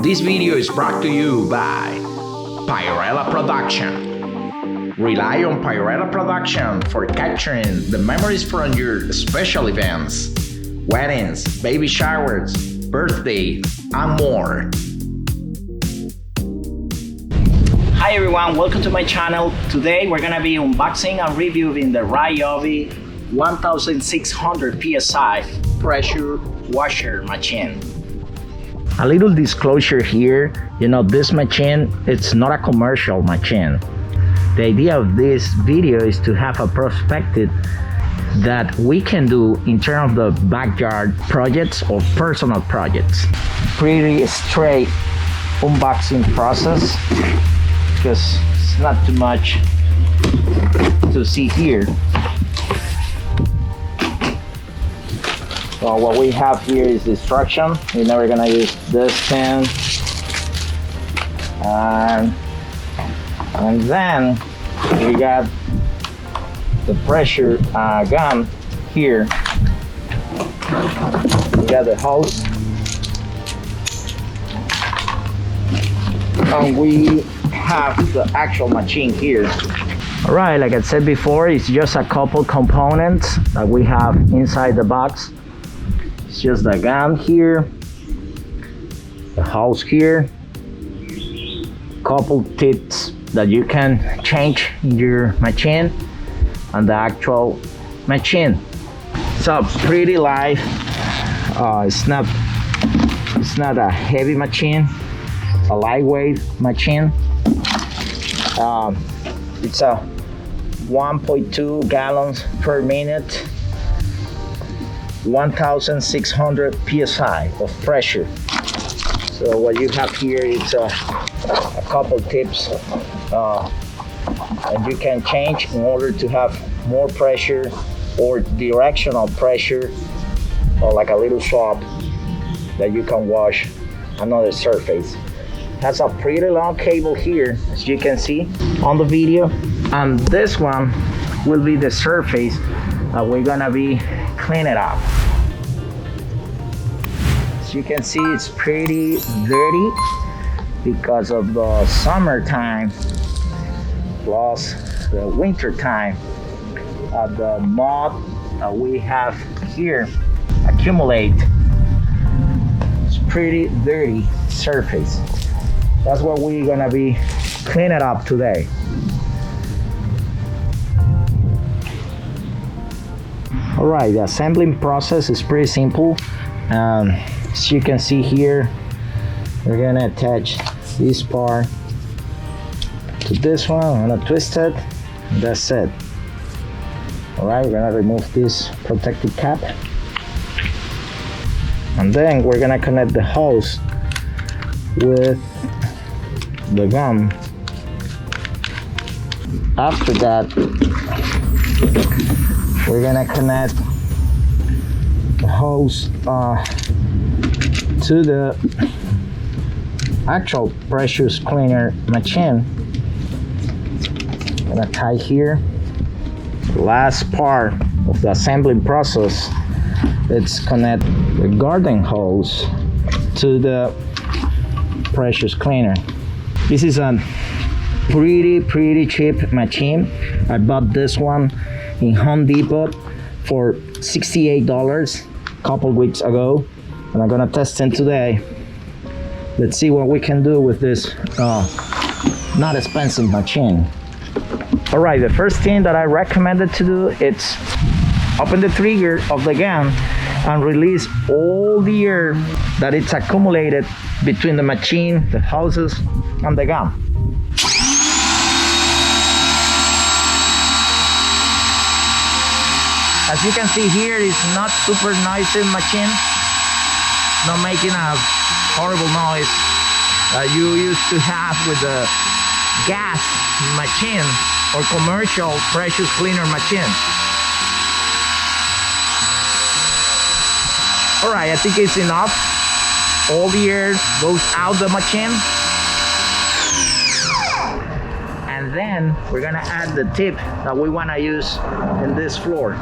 This video is brought to you by Pyrella Production. Rely on Pyrella Production for capturing the memories from your special events, weddings, baby showers, birthdays, and more. Hi everyone, welcome to my channel. Today we're gonna be unboxing and reviewing the RYOBI 1600 PSI pressure washer machine. A little disclosure here, this machine, it's not a commercial machine. The idea of this video is to have a perspective that we can do in terms of the backyard projects or personal projects. Pretty straight unboxing process because it's not too much to see here. So what we have here is the instruction. We're never gonna use this pen. And then we got the pressure gun here. We got the hose. And we have the actual machine here. Alright, like I said before, it's just a couple components that we have inside the box. It's just the gun here, the hose here, couple tips that you can change in your machine, and the actual machine. So pretty light. It's not a heavy machine, a lightweight machine. It's a 1.2 gallons per minute, 1600 PSI of pressure. So what you have here is a couple tips and you can change in order to have more pressure or directional pressure, or like a little swab that you can wash another surface. Has a pretty long cable here, as you can see on the video, and this one will be the surface that we're gonna be cleaning up. As you can see, it's pretty dirty because of the summertime plus the winter time. The mud that we have here accumulate. It's pretty dirty surface. That's what we're gonna be cleaning up today. All right, the assembling process is pretty simple. As you can see here, we're gonna attach this part to this one. I'm gonna twist it, and that's it. All right, we're gonna remove this protective cap, and then we're gonna connect the hose with the gun. After that, we're gonna connect the hose to the actual pressure cleaner machine. I'm gonna tie here. The last part of the assembling process, let's connect the garden hose to the pressure cleaner. This is a pretty cheap machine. I bought this one in Home Depot for $68 a couple weeks ago, and I'm gonna test it today. Let's see what we can do with this not expensive machine. All right, the first thing that I recommended to do is open the trigger of the gun and release all the air that it's accumulated between the machine, the hoses, and the gun. As you can see here, it's not super noisy machine, not making a horrible noise that you used to have with the gas machine or commercial pressure cleaner machine. All right, I think it's enough. All the air goes out the machine. And then we're gonna add the tip that we wanna use in this floor.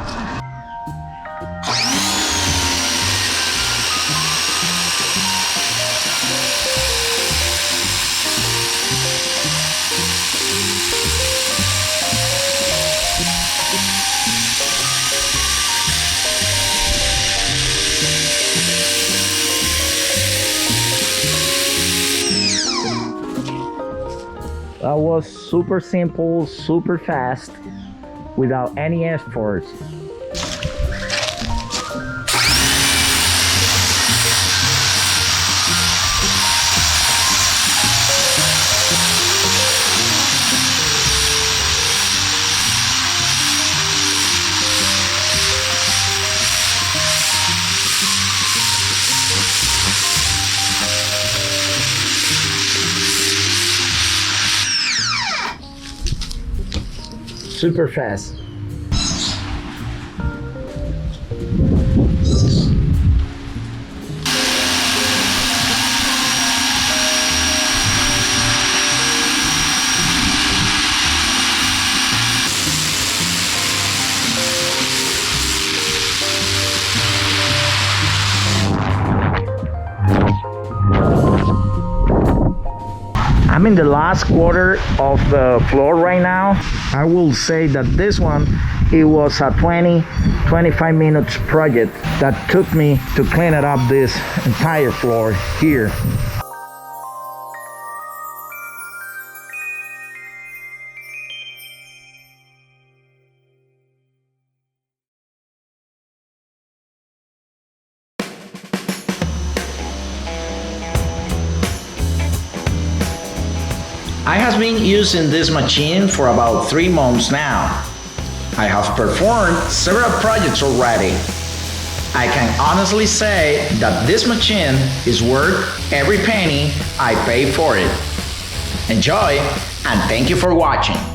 That was super simple, super fast, without any effort. Super fast. I'm in the last quarter of the floor right now. I will say that this one, it was a 20-25 minutes project that took me to clean it up this entire floor here. I have been using this machine for about 3 months now. I have performed several projects already. I can honestly say that this machine is worth every penny I pay for it. Enjoy, and thank you for watching.